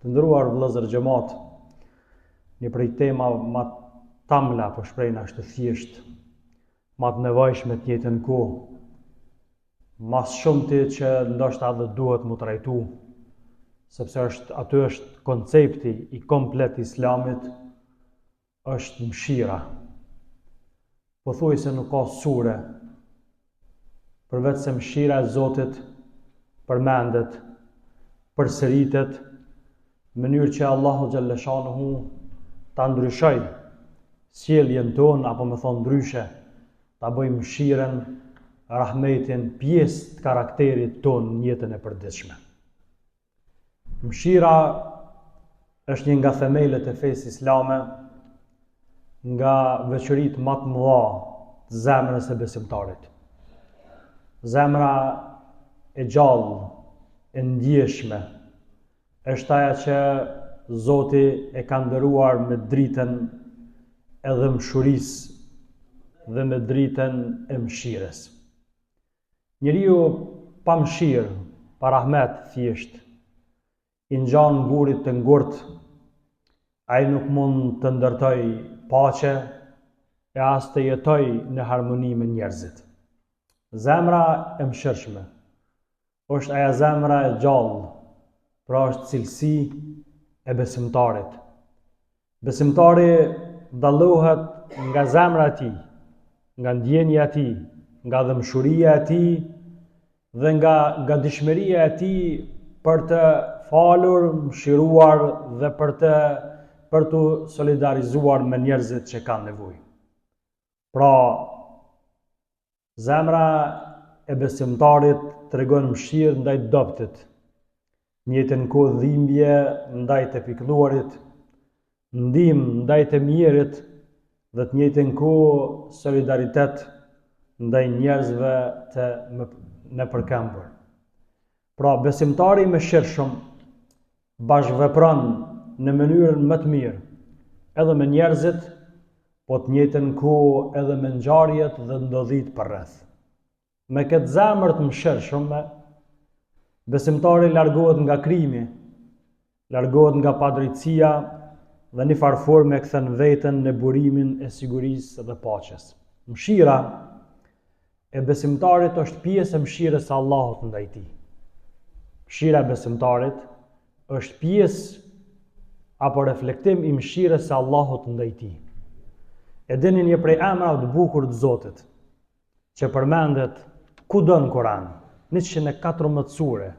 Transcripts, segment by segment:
Të nderuar vëllezër xhamat, një prej tema më tamla, po shprehna ashtu thjesht, më të nevojshme të jetën kohë, mas shumti që ndoshta edhe duhet mu trajtu, sepse aty është koncepti i komplet Islamit, është mëshira. Pothuajse nuk ka sure përveç se mëshira e Zotit përmendet, përsëritet, në mënyrë që Allahu xhalla shanuhu ta ndryshoj sjelljen tonë, apo më thon ndryshe, ta bëjmë mëshirën, rahmetin pjesë të karakterit tonë në jetën e përditshme. Mëshira është një nga themelet e fesë islame, nga veçoritë më të mëdha të zemrës e besimtarit. Zemra e gjallë, e ndjeshme, është aja që Zoti e ka nderuar me dritën e dëmshurisë dhe me dritën e mëshirës. Njeriu pa mëshirë, pa rahmet thjesht, i ngjan ngurit të ngurtë, ai nuk mund të ndërtoj paqe e as të jetoj në harmoni me njerëzit. Zemra e mëshirshme është aja zemra e gjallë, pra është cilësi e besimtarit. Besimtari dallohet nga zemra e tij, nga ndjenja e tij, nga dëmshuria e tij dhe nga dëshmëria e tij për të falur, mëshiruar dhe për të solidarizuar me njerëzit që kanë nevojë. Pra, zemra e besimtarit tregon mëshirë ndaj dobtit, në njëjtën kohë dhimbje ndaj të pikëlluarit, ndihmë ndaj të mjerit dhe të njëjtën kohë solidaritet ndaj njerëzve të nëpërkëmbur. Pra, besimtari i mëshirshëm bashkëvepron në mënyrën më të mirë edhe me njerëzit, po të njëjtën kohë edhe me ngjarjet dhe ndodhit përreth. Me këtë zemër të mëshirshme, besimtari largohet nga krimi, largohet nga padrejtësia dhe në farë forme kthen veten në burimin e sigurisë dhe paqes. Mëshira e besimtarit është pjesë e mëshirës së Allahut ndaj tij. Mëshira e besimtarit është pjesë apo reflektim i mëshirës së Allahut ndaj tij. E dini një prej emrave të bukur të Zotit, që përmendet kudo në Kur'an, 114 sure,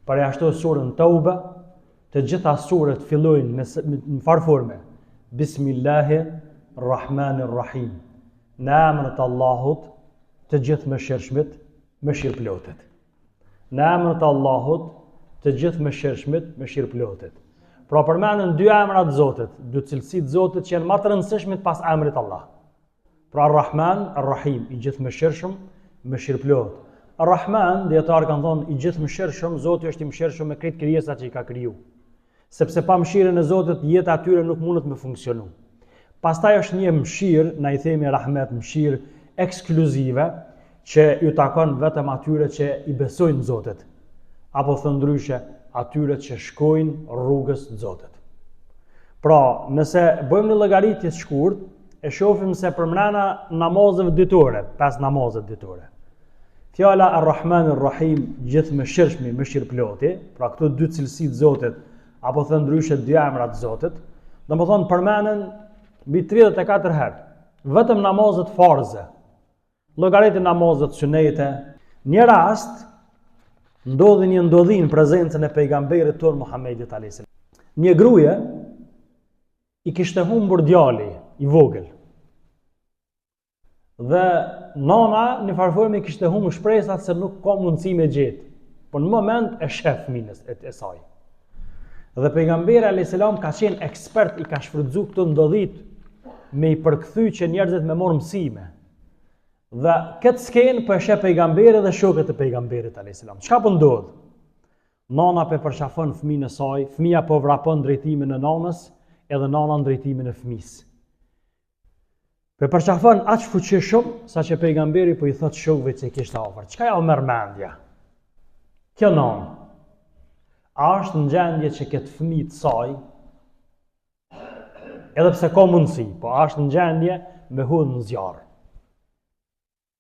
përjashto surën Tauba, të gjitha suret fillojnë në farë forme, Bismillahirrahmanirrahim, në emrin e Allahut, të gjithë mëshirshmit, mëshirëplotit. Në emrin e Allahut, të gjithë mëshirshmit, mëshirëplotit. Pra përmenden dy emra të Zotit, dy cilësi të Zotit që janë më të rëndësishme pas emrit Allah. Pra Ar-Rahman, Ar-Rahim, i gjithë mëshirshëm, mëshirëplot. Ar-Rahman, dietarë kanë thonë, i gjithë mëshirshëm, Zoti është i mëshirshëm me krejt krijesat që i ka kriju. Sepse pa mëshirën e Zotit, jeta atyre nuk mundet me funksionu. Pastaj është një mëshirë, na i themi rahmet, mëshirë ekskluzive, që ju takon vetëm atyre që i besojnë Zotit, apo thënë ndryshe, atyre që shkojnë rrugës të Zotit. Pra, nëse bëjmë një llogaritje të shkurt, e shohim se përmbrana namazeve ditore, 5 namazet ditore. Fjala Ar-Rahman Ar-Rahim, gjithë mëshirshmi, mëshirëploti, pra këto dy cilësi të Zotit, apo thënë ndryshe dy emra të Zotit, domethënë përmenden mbi 34 herë, vetëm namazet farze, llogaritë namazet sunete. Një rast ndodhi një ndodhi në prezencën e pejgamberit ton Muhammedit alayhis salam. Një gruaje i kishte humbur djali i vogël. Dhe nana në farë forme i kishte humbur shpresat se nuk ka mundësi me gjetë, por në moment e shef fëmijën e saj. Dhe pejgamberi alayhis salam ka qenë ekspert, i ka shfrytzuar këto ndodhit me i përkthy që njerëzit me marr mësime. Dhe këtë skenë për shef pejgamberi dhe shokët e pejgamberit alayhis salam. Çka po ndodh? Nana po përshafon fëmijën e saj, fëmia po vrapon drejtimin e nanës, edhe nana drejtimin e fëmisë. Po përshafon aq fuqishëm saqë pejgamberi po i thot shokëve që i kishte afër. Çka ja u merr mendja? Kjo nanë. a është në gjendje që këtë fëmijë të saj, edhe pse ka mundësi, po a është në gjendje me hudhë në zjarë.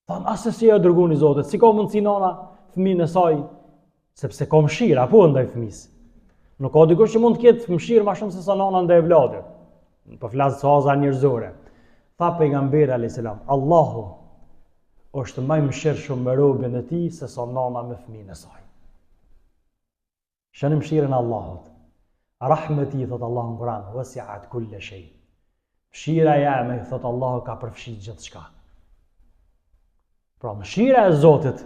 Thanë, asë si e dërguni Zotit, si ka mundësi nana fëmijën e saj, sepse ka mëshirë, apo ndaj fëmijës. Nuk ka dikush që mund të ketë mëshirë ma shumë se sa nana ndaj vladit. Po flasë haza njerëzore. Tha pejgamberi a.s. Allahu është më i mëshirshëm me robën e tij se sa nana me fëmijën e saj. Shani mëshirën e Allahut. Rahmeti, thot Allahu në Kur'an, wasi'at kulla shay. Mëshira jame, thot Allahu, ka përfshirë gjithçka. Pra mëshira e Zotit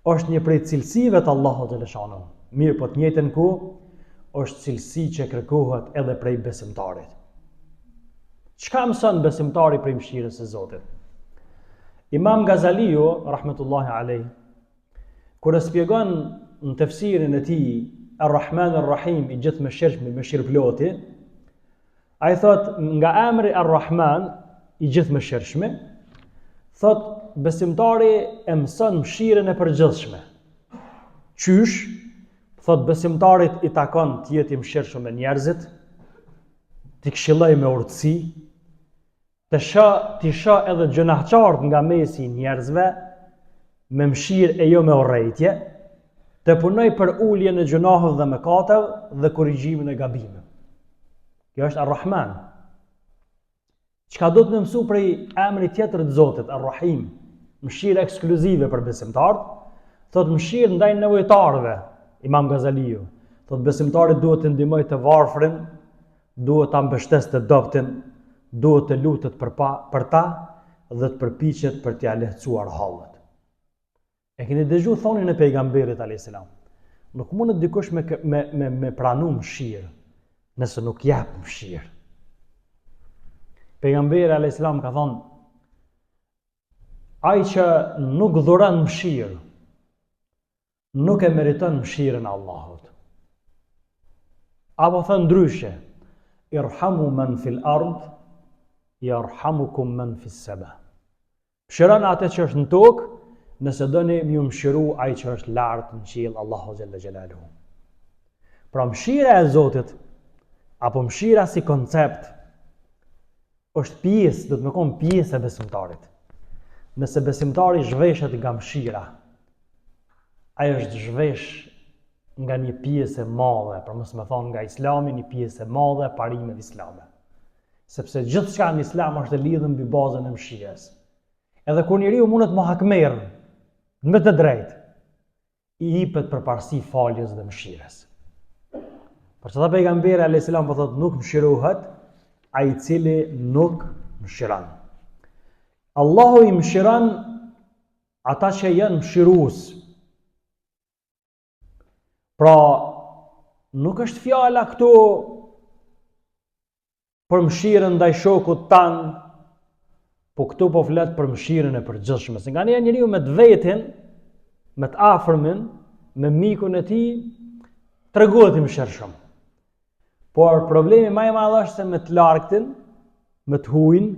është një prej cilësive të Allahut xhaleshanu. Mirë, po të njëjtën kohë është cilësi që kërkohet edhe prej besimtarit. Çka mëson besimtari prej mëshirës së Zotit? Imam Gazaliu, rahmetullahi alayh, kur e shpjegon në tefsirin e tij Ar-Rahman Ar-Rahim, i gjithë mëshirshëm, mëshirëploti, ai thot nga emri Ar-Rahman, i gjithë mëshirshëm, thot besimtari e mëson mëshirën e përgjithshme. Qysh? Thot besimtarit i takon të jetë i mëshirshëm me njerëzit, t'i këshilloj me urtësi, të shoh edhe gjunahçart nga mesi i njerëzve, me mëshirë e jo me urrejtje, të punoj për ulje në gjunahëve dhe mëkateve dhe korrigjimin e gabimeve. Kjo është Ar-Rahman. Çka do të më mësu prej emrit tjetër të Zotit, Ar-Rahim, mëshirë ekskluzive për besimtarët, thot mëshirë ndaj nevojtarëve, Imam Gazaliu. Thot besimtarit duhet të ndihmojë të varfrin, duhet ta mbështesë të dobtin, duhet të lutet për ta dhe të përpiqet për t'ia lehtësuar hallet. E keni dëgju thonin e pejgamberit a.s. Nuk mundet dikush me pranu mëshirë nëse nuk jep mëshirë. Pejgamberi a.s. ka thonë, ai që nuk dhuron mëshirë, nuk e meriton mëshirën e Allahut. Apo thënë ndryshe, irhamu man fil ard, yarhamukum man fis sama. Mëshironi atë që është në tokë, nëse doni ju mëshiru ai që është lart në qiell, Allahu xhalla xhelaluhu. Pra mëshira e Zotit, apo mëshira si koncept, është pjesë, do të më konë pjesë e besimtarit. Nëse besimtari zhveshet nga mëshira, ai është zhvesh nga një pjesë e madhe, për mos më thonë nga Islami, një pjesë e madhe e parimet islame. Sepse gjithçka në Islam është e lidhur mbi bazën e mëshirës. Edhe kur njeriu mundet më hakmer, me të drejtë, i jepet përparësi faljes dhe mëshirës. Për çfarë pejgamberi alayhis salam po thotë nuk mëshirohet ai i cili nuk mëshiron. Allahu i mëshiron ata që janë mëshirues. Pra, nuk është fjala këtu për mëshirën ndaj shokut tan, po këtu po flet për mëshirën e përgjithshme. Se nga njeriu me të vetin, me të afërmin, me mikun e tij, tregohet i mëshirshëm. Por problemi më i madh është se me të largtin, me të huajin,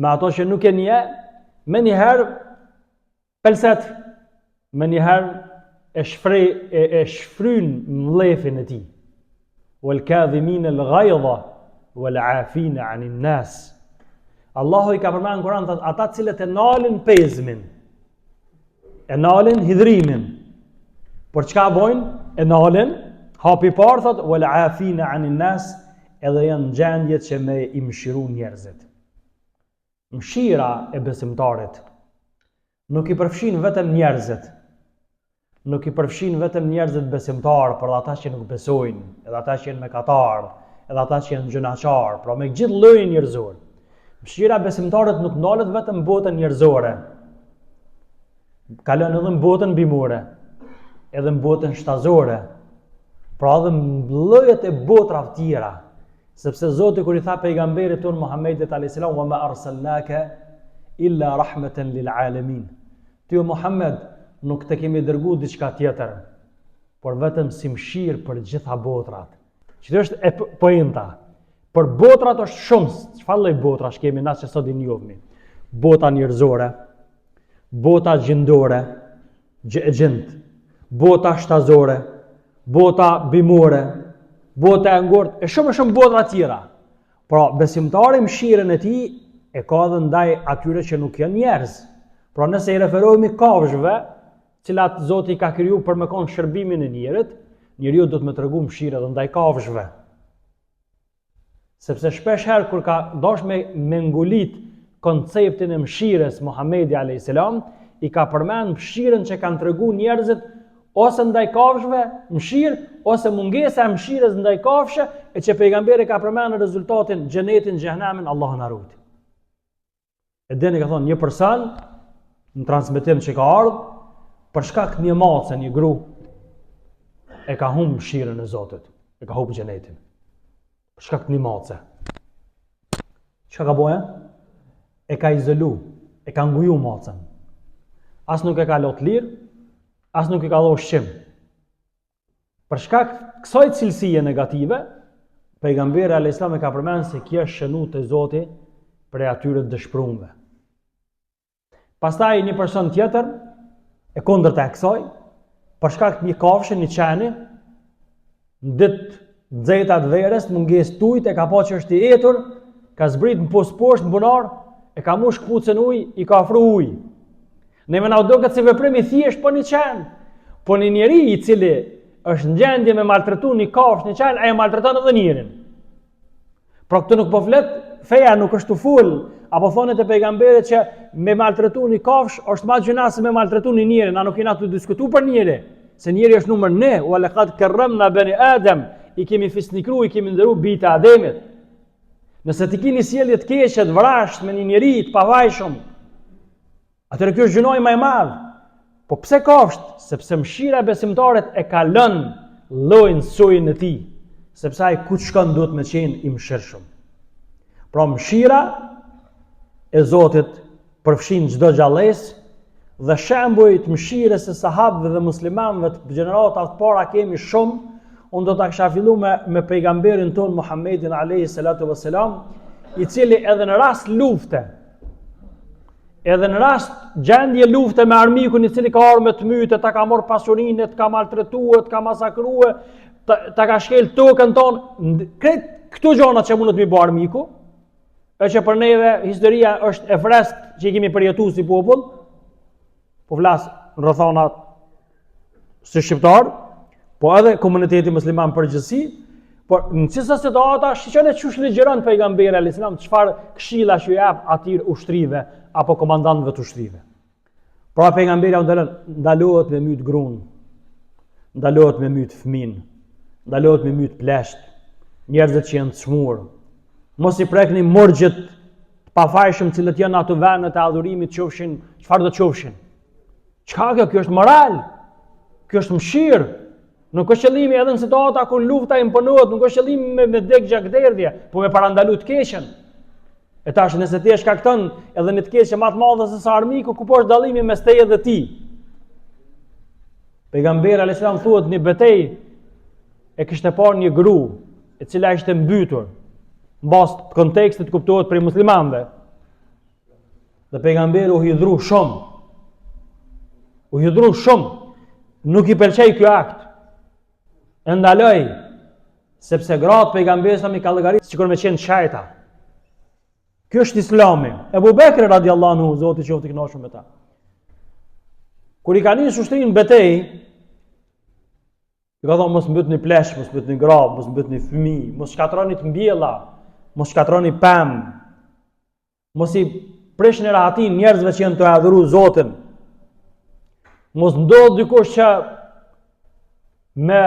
me ato që nuk e njeh, me njëherë pelset, me njëherë e shfryn mlefin e tij. Wal kadhimin al ghayza wal afina anin nas. Allahu i ka përmendur në Kur'an ata të cilët e nalin pezmin, e nalin hidhrimin. Por çka bojnë? E nalin, hapi parë thot wal afina anin nas, edhe janë në gjendje që me i mëshiru njerëzit. Mëshira e besimtarit nuk i përfshin vetëm njerëzit, nuk i përfshin vetëm njerëzit besimtarë, por ata që nuk besojnë, edhe ata që janë mëkatarë, edhe ata që janë gjunaqarë, pra me gjithë llojin njerëzor. Mëshira e besimtarit nuk ndalet vetëm në botën njerëzore, kalon edhe në botën bimore, edhe në botën shtazore, pra edhe në llojet e botrave tjera. Sepse Zoti kur i tha pejgamberit ton Muhammedit alayhis salam wa ma arsalnaka illa rahmatan lil alamin. Ti o Muhammed nuk të kemi dërguar diçka tjetër, por vetëm si mëshirë për gjitha botrat. Që është e pointa. Për botrat është shumë, çfarë lloj botrash kemi na që sot i njohmi? Bota njerëzore, bota gjindore, gjend, bota shtazore, bota bimore, bota e ngurtë, e shumë bota tjera. Pra, besimtari mëshirën e tij e ka edhe ndaj atyre që nuk janë njerëz. Pra, nëse i referohemi kafshëve, cilat Zoti ka kriju për me konë shërbimin e njerët, njeriu do të më tregu mëshirë edhe ndaj kafshëve. Sepse shpesh herë kur ka dosh me ngulit konceptin e mëshirës Muhamedi a.s. I ka përmend mëshirën që kanë tregu njerëzit ose ndaj kafshëve mëshirë, ose mungesa e mëshirës ndaj kafshëve, e që pejgamberi ka përmend rezultatin xhenetin, xhehenemin, Allahu na ruaj. E deni ka thonë një person në transmetim që ka ardhur për shkak të një mace, një gru e ka humbur mëshirën e Zotit, e ka humbur xhenetin. Për shkak të një mace. Çka ka bëja? E ka izolu, e ka nguju macën. As nuk e ka lot lirë, as nuk e ka dhënë ushqim. Për shkak kësaj cilësie negative, pejgamberi alayhis salam e ka përmendur se kjo është shënuar te Zoti për atyre të dëshpëruarve. Pastaj një person tjetër e kundërta e kësaj, për shkak të një kafshë, një qeni, në ditë nxehta të verës, mungesë ujit, e ka pa që është i etur, ka zbrit në poshtë në bunar, e ka mush kpucën ujë, i ka afru ujë. Ne më na duket si veprim i thjesht po një qen, po një njeri i cili është në gjendje me maltretu një kafshë, një qen, ai e maltreton edhe njerin. Pra këtë nuk po flet, feja nuk është të full, apo thonet e pejgamberit që me maltretu një kafshë është ma gjuna se me maltretu një njerin, a nuk jena të diskutu për njeri, se njeri është numër ne, u alaqad karramna bani Adem, i kemi fisnikru, i kemi ndëru bita Ademit. Nëse ti keni sjellje të keqe, të vrasht me një njeri të pavajshëm, atëherë kjo është gjunoj më e madh. Po pse kafsht? Sepse mëshira e besimtarit e ka lënë llojin sojën e tij, sepse ai ku shkon duhet me qenë i mëshirshëm. Pra mëshira e Zotit përfshin çdo gjallës dhe shembuj të mëshirës së sahabëve dhe muslimanëve të gjenerata të para kemi shumë. Unë do ta kisha filluar me pejgamberin ton Muhammedin alayhi salatu wassalam, i cili edhe në rast lufte, edhe në rast gjendje lufte me armikun i cili ka ardhur me të mytë, ta ka marrë pasurinë, ta ka maltretuar, ta ka masakruar, ta ka shkel tokën tonë, këto gjëra që mund të mi bë armiku, e që për neve historia është e freskët që i kemi përjetuar si popull, po flas në rrethonat si shqiptar, po edhe komuniteti musliman përgjithësi, por në çdo situata shiqen e çush ligjëron pejgamberi alayhis salam, çfarë këshilla që jap atyre ushtrive apo komandantëve të ushtrive. Pra pejgamberi ndalohet me myt gruan, ndalohet me myt fëmin, ndalohet me myt plesht, njerëzit që janë të çmuar. Mos i prekni morgjët të pafajshëm cilët janë ato vendet e adhurimit, qofshin çfarë do të qofshin. Çka kjo? Kjo është moral. Kjo është mëshirë. Nuk është qëllimi edhe në situata kur lufta imponohet, nuk është qëllimi me dek gjakderdhje, po me parandalu të keqen. E tash nëse ti e shkakton edhe në të keqe më të madhe se sa armiku, ku po është dallimi mes teje dhe ti? Pejgamberi alayhis salam thuhet në betejë e kishte parë një gru, e cila ishte mbytur, mbas kontekstit kuptohet për muslimanëve. Dhe pejgamberi u hidhru shumë. U hidhru shumë. Nuk i pëlqej ky akt. E ndaloj, sepse gratë pejgamberit mi ka llogaritur sikur me qenë shajta. Ky është Islami. Ebu Bekri radiallahu anhu, Zoti qoftë i kënaqur me ta. Kur i ka nisur ushtrin në betejë, i ka thonë mos mbytni plesh, mos mbytni grab, mos mbytni fëmijë, mos shkatroni të mbjella, mos shkatroni pemë, mos i prishni rahatin njerëzve që janë të adhuru Zotin. Mos ndodh dikush që me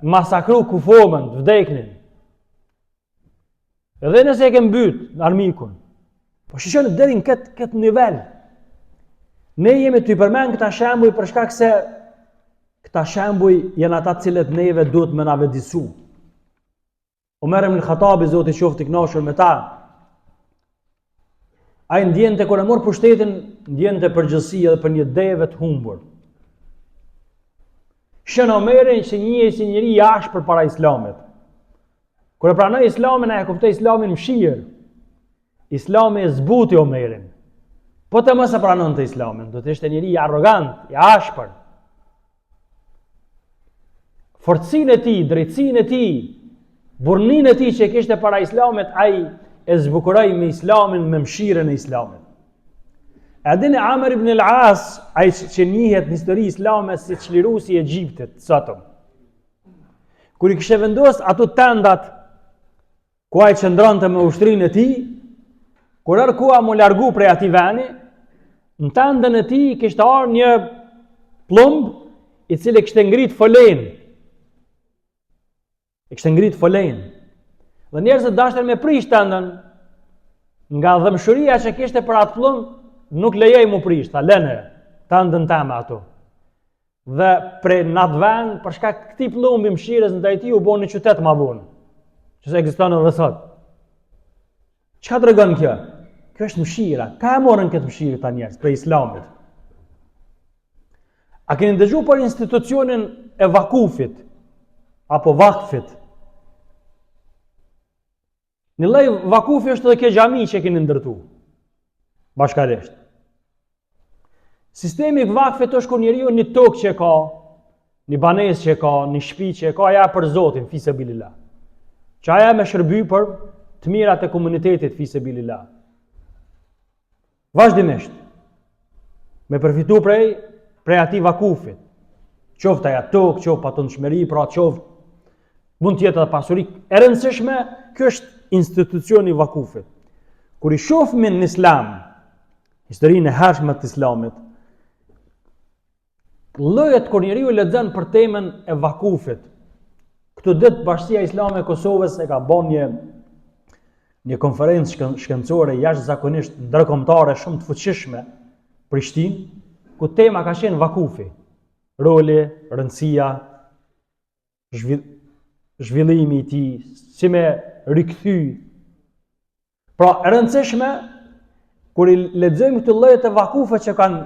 masakru kufomën, të vdeknin. Edhe nëse e ke mbyt armikun. Po shishoni deri në këtë nivel. Ne jemi të i përmend këta shembuj për shkak se këta shembuj janë ata të cilët neve duhet me na vëdisu. Omer ibn Khattabi, Zoti qoftë i kënaqur me ta, ai ndjente kur e mor pushtetin, ndjente përgjegjësi edhe për një deve të humbur. Shën Omerin që njihej si njëri i ashpër para Islamit. Kur e pranoi Islamin, ai e kuptoi Islamin mëshirë. Islami e zbuti Omerin. Po të mos e pranonte Islamin, do të ishte njëri i arrogant, i ashpër. forcinë e tij, drejtsinë e tij, burrninë e tij që kishte para Islamit, ai e zbukuroi me Islamin, me mëshirën e Islamit. A dini Amr ibn al-As, ai që njihet në histori islame si çliruesi i Egjiptit sotëm. Kur i kishte vendos ato tendat ku ai qëndronte me ushtrinë e tij, kur arkua mu largu prej atij veni, në tendën e tij kishte ardhur një plumb i cili kishte ngrit folen. E kishte ngrit folen. Dhe njerëzit dashnin me prish tendën, nga dëmshuria që kishte për atë plumb, nuk lejoj mu prish, tha lene, tendën teme ato. Dhe prej në atë vend, për shkak këtij plumbi mëshirës ndaj tij u bën një qytet më vonë, që se ekziston edhe sot. Çka tregon kjo? Kjo është mëshira. Ka e morën këtë mëshirë ta njerëz prej Islamit? A keni dëgjuar për institucionin e vakufit apo vakfit? Në lloj vakufi është edhe kjo xhami që keni ndërtu bashkërisht. Sistemi i vakfit është kur njeriu një tokë që ka, një banesë që ka, një shtëpi që ka, ja për Zotin fisabilillah. Që aja me shërby për të mirat e komunitetit fisabilillah. Vazhdimisht me përfitu prej atij vakufit. Qoftë aja tokë, qoftë patundshmëri, pra qoftë mund të jetë edhe pasuri e rëndësishme, kjo është institucioni i vakufit. Kur i shohim në Islam, historinë e hershme të Islamit, llojet kur njeriu lexon për temën e vakufit. Këtë ditë Bashkia Islame e Kosovës e ka bën një konferencë shkencore jashtëzakonisht ndërkombëtare shumë të fuqishme Prishtinë, ku tema ka qenë vakufi, roli, rëndësia, zhvillimi i tij, si me rikthy. Pra, e rëndësishme kur i lexojmë këto lloje të vakufeve që kanë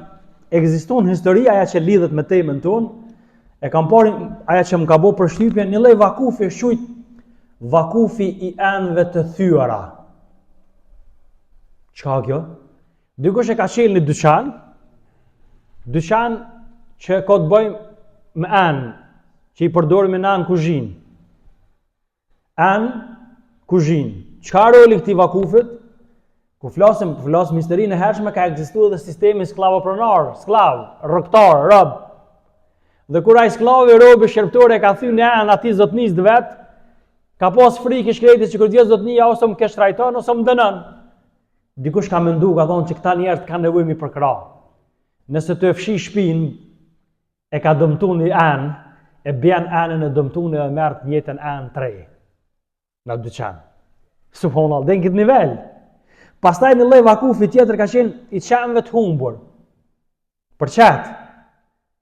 ekzistuar në histori, aja që lidhet me temën tonë, e kam parë aja që më ka bërë përshtypje, një lloj vakufi është quajtur vakufi i enëve të thyera. Çka kjo? Dikush e ka qenë në dyqan që ka të bëjë me enë, që i përdorim në enë kuzhinë. Enë, kuzhinë. Çka roli këtij vakufit? Kur flasim historinë e hershme, ka ekzistuar edhe sistemi sklavoprunar, sklav, rrogtar, rob. Dhe kur ai sklavi, robi, shërptori ka thënë në atij zotnisë të vet, ka pas frikë shkretit që kur vjen zotnia ose më kesh trajton ose më dënon. Dikush ka menduar, ka thonë që këta njerëz kanë nevojë mi përkrah. Nëse të fshi shtëpinë e ka dëmtuar një anë, e bën anën e dëmtuar e merr të njëjtën anë 3 në dyqan. Subhanallahu, në këtë nivel. Pastaj një lloj vakufi tjetër ka qenë i çamëve të humbur. Për çat,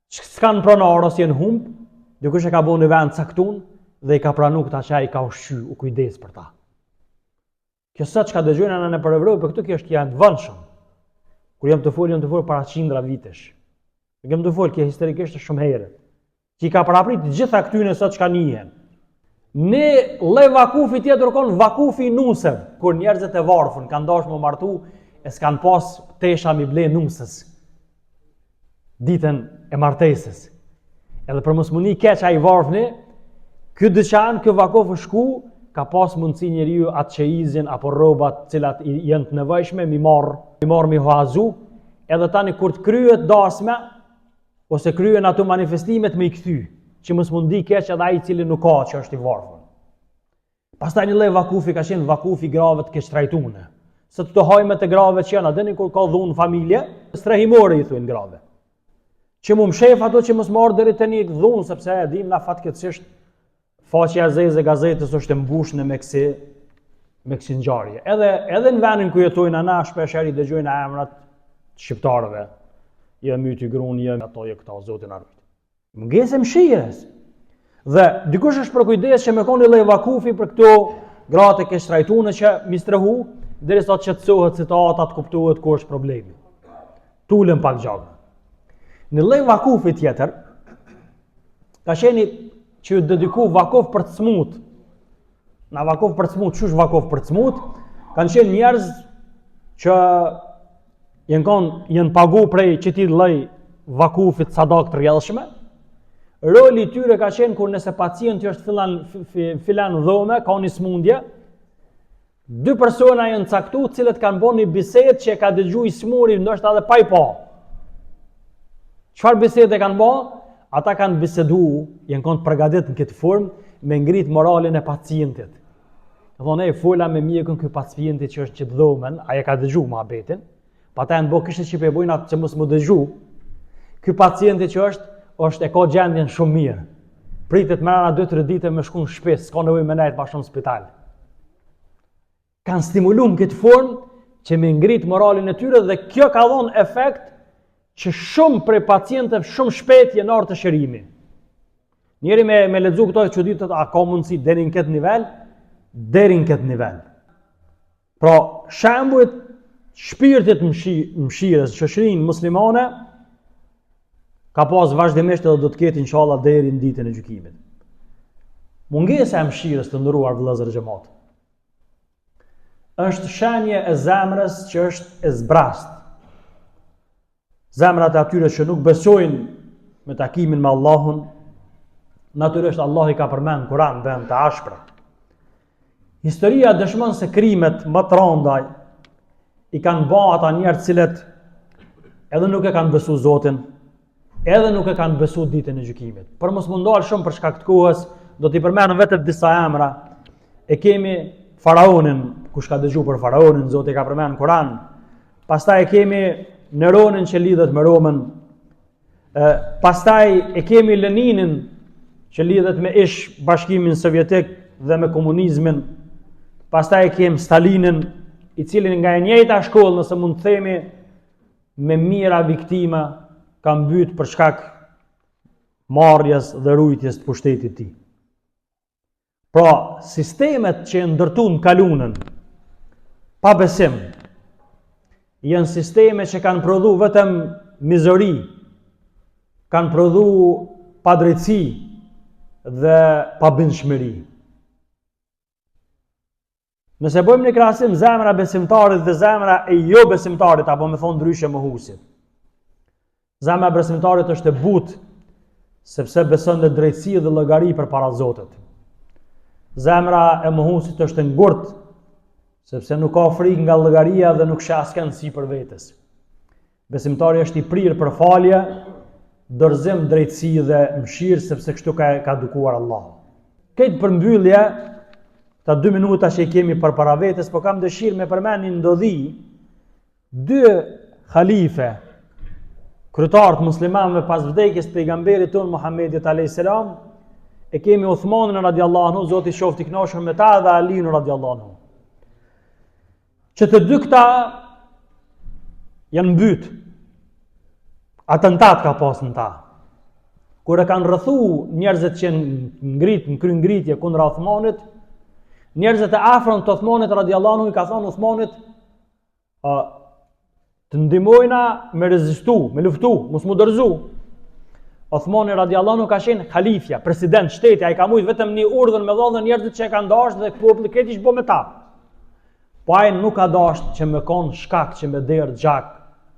s'kan pronar ose janë humb, dikush e ka bënë në vend caktun dhe i ka pranuar këta që ai ka ushqy, u kujdes për ta. Kjo sot çka dëgjojnë anë për Evropë, këtu kjo është janë të vëndshëm. Kur jam të fol para qindra vitesh. Jam të fol kjo historikisht shumë herë. Që i ka paraprit të gjitha këtyne sot çka njihen. Në lloj vakufi tjetër kon vakufi i nusëve, kur njerëzit e varfën kanë dashur më martu e s'kan pas tesha mi ble nusës. Ditën e martesës. Edhe për mos mundi keq ai varfni, ky dyqan, ky vakuf shku, ka pas mundësi njeriu atë çeizin apo rrobat cilat janë të nevojshme mi marr mi hoazu, edhe tani kur të kryhet dasma ose kryen ato manifestimet me i kthy, që mos mundi keq edhe ai i cili nuk ka që është i varfër. Pastaj një lloj vakufi ka qenë vakufi i grave të keq trajtuara. Se të hajme të grave që janë, a dini kur ka dhunë familje, strehimore i thuajnë grave. Që mu mshef ato që mos marr deri tani dhunë, sepse e dim na fatkeqësisht faqja e zezë e gazetës është e mbushur me kësi ngjarje. Edhe në vendin ku jetojnë ana shpesh i dëgjojnë emrat shqiptarëve. Jo myti gruan, jo ato jo këta, Zoti na ruaj. Mungesë mëshirës. Dhe dikush është për kujdes që me koni lloj vakufi për këto gratë që shtrajtuan që mi strehu derisa të qetësohet situata, të kuptohet ku është problemi. Tulën pak gjatë. Në lloj vakufi tjetër ka qenë që ju dediku vakuf për të smut. Na vakuf për të smut, çush vakuf për të smut? Kanë qenë njerëz që janë pagu prej çeti lloj vakufit sadak të rrjedhshme, Roli I tyre ka qenë kur nëse pacienti është filan dhome, ka një smundje, 2 persona janë caktu, cilët kanë bërë një bisedë që ka dëgjuar I smuri, ndoshta edhe pa I pa. Çfarë bisede kanë bërë? Ata kanë bisedu, janë kanë përgatitur në këtë formë me ngrit moralin e pacientit. Thonë, fola me mjekun ky pacienti që është që dhomen, ai e ka dëgjuar muhabetin, pa ata janë bërë kishte që pe bojnë atë që mos më dëgju. Ky pacienti që është e ka gjendjen shumë mirë. Pritet më rana 2-3 ditë me shku në shtëpi, s'ka nevojë me nejt më shumë në spital. Kanë stimuluar në këtë formë që me ngrit moralin e tyre dhe kjo ka dhënë efekt që shumë prej pacientëve shumë shpejt janë ardhur të shërimi. Njëri me lexu këto çuditët, a ka mundësi deri në këtë nivel? Deri në këtë nivel. Pra, shembujt shpirtit mëshirës, shoqërinë muslimane ka pas vazhdimisht edhe do të ketë inshallah deri në ditën e gjykimit. Mungesa e mëshirës të nderuar vëllezër xhamat është shenje e zemrës që është e zbrast. Zemrat e atyre që nuk besojnë me takimin me Allahun, natyrisht Allah I ka përmend në Kur'an vend të ashpra. Historia dëshmon se krimet më të rënda I kanë bërë ata njerëz cilët edhe nuk e kanë besu Zotin, edhe nuk e kanë besu ditën e gjykimit. Për mos mundal shumë për shkak të kohës, do t'i përmendem vetëm disa emra. E kemi Faraonin, kush ka dëgjuar për Faraonin, Zoti ka përmendur në Kur'an. Pastaj e kemi Neronin që lidhet me Romën. Pastaj e kemi Leninin që lidhet me ish bashkimin sovjetik dhe me komunizmin. Pastaj e kemi Stalinin, I cili nga e njëjta shkollë, nëse mund të themi, me mira viktima ka mbyt për shkak marrjes dhe rujtjes të pushtetit të tij. Pra, sistemet që ndërtuan kalunën pa besim janë sisteme që kanë prodhu vetëm mizori, kanë prodhu padrejtësi dhe pabindshmëri. Nëse bëjmë një krahasim zemra besimtarit dhe zemra e jo besimtarit, apo me thonë ndryshe mohuesit. Zemra besimtarit është e butë, sepse beson në drejtësi dhe llogari përpara Zotit. Zemra e mohuesit është e ngurtë, sepse nuk ka frikë nga llogaria dhe nuk sheh askënd sipër vetes. Besimtari është I prirë për falje, dorëzim, drejtësi dhe mëshirë, sepse kështu ka edukuar Allahu. Këtë përmbyllje, ta 2 minuta që I kemi përpara vetes, po kam dëshirë me përmend një ndodhi, 2 halife, kryetarë të muslimanëve pas vdekjes pejgamberit tonë Muhammedit alayhis salam, e kemi Uthmanin radiallahu anhu, Zoti qoftë I kënaqur me ta, dhe Aliun radiallahu anhu. Që të dy këta janë mbyt. Atentat ka pas në ta. Kur e kanë rrethu njerëzit që në kry ngritje kundra Uthmanit, njerëzit e afërm të Uthmanit radiallahu anhu I ka thonë Uthmanit, të ndihmojna me rezistu, me luftu, mos mu dorëzu. Uthmani radiallahu anhu ka qenë halifja, president shteti, ai ka mujt vetëm një urdhën me dhënë njerëzit që e kanë dashur dhe populli këtë ish bë me ta. Po ai nuk ka dashur që me kon shkak që me derdh gjak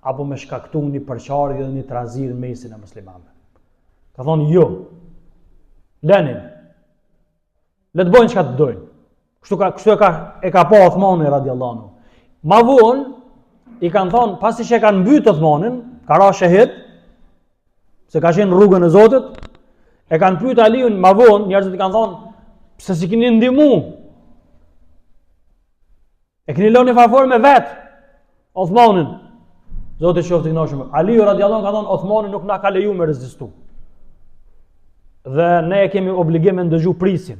apo me shkaktu një përçarje dhe një trazir në mesin e muslimanëve. Ka thonë jo. Lenin. Le të bëjnë çka të dojnë. Kështu e ka pa Uthmani radiallahu anhu. Ma vonë I kanë thonë, pasi që e kanë mbyt Uthmanin, ka ra shahid, se ka qenë rrugën e Zotit, e kanë pyet Aliun ma vonë, njerëzit I kanë thonë, pse si keni ndihmu? E keni lënë favor me vet Uthmanin. Zoti qoftë I kënaqur. Aliu radiallahu anhu ka thonë, Uthmani nuk na ka leju me rezistu. Dhe ne e kemi obligim me ndëgju prisin.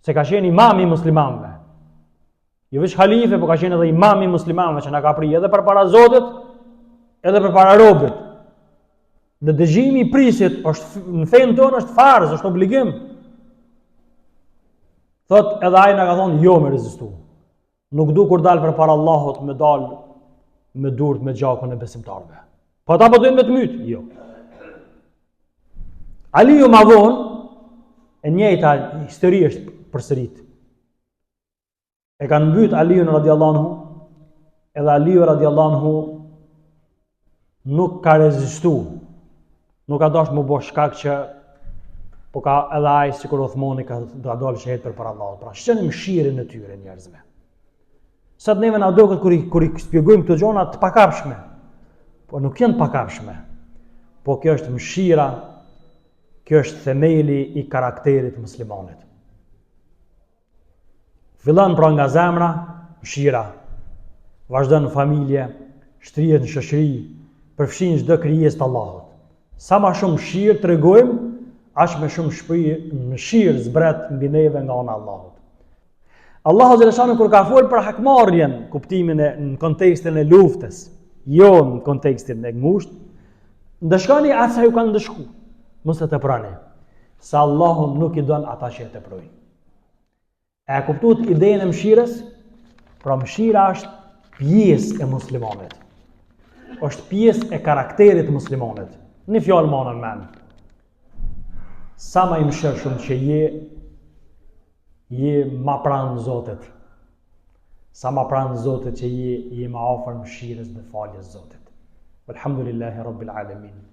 Se ka qenë imam I muslimanëve. Jo veç halife, po ka qenë edhe imam I muslimanëve që na ka prije edhe përpara Zotit, edhe përpara robit. Dhe dëgjimi I prisit është në fenë tonë është farz, është obligim. Thot edhe ai na ka thonë jo me rezistu. Nuk du kur dal përpara Allahut me dal me durt me gjakun e besimtarëve. Po ata po duhen me të myt? Jo. Aliu ma vonë e njëjta histori është përsërit. E kanë mbyt Aliun radiallahu anhu, edhe Aliu radiallahu anhu nuk ka rezistu. Nuk ka dash më bo shkak që po ka edhe ai sikur Uthmani ka dalë shehet për Allahut. Pra shqeni mëshirën e tyre njerëzve. Sot neve na duket kur i shpjegojmë këto gjëra të pakapshme. Po nuk janë pakapshme. Po kjo është mëshira, kjo është themeli i karakterit muslimanit. Fillon pra nga zemra, mëshira. Vazhdon në familje, shtrihet në shoqëri, përfshin çdo krijesë të Allahut. Sa më shumë mëshirë tregojmë, aq më shumë mëshirë zbret mbi neve nga ana e Allahut. Allahu xhaleshanu kur ka folur për hakmarrjen, kuptimin në kontekstin e luftës, jo në kontekstin e ngushtë, ndëshkoni atë sa ju kanë ndëshku. Mos e teprani. Se Allahu nuk i don ata që e teprojnë. E kuptuat idenë e mëshirës? Pra mëshira është pjesë e muslimanit. Është pjesë e karakterit muslimanit. Një fjalë më në mend. Sa më i mëshirshëm që je ma pranë Zotit. Sa ma pranë Zotit që je ma afër mëshirës dhe faljes Zotit. Alhamdulillahi Rabbil Alamin.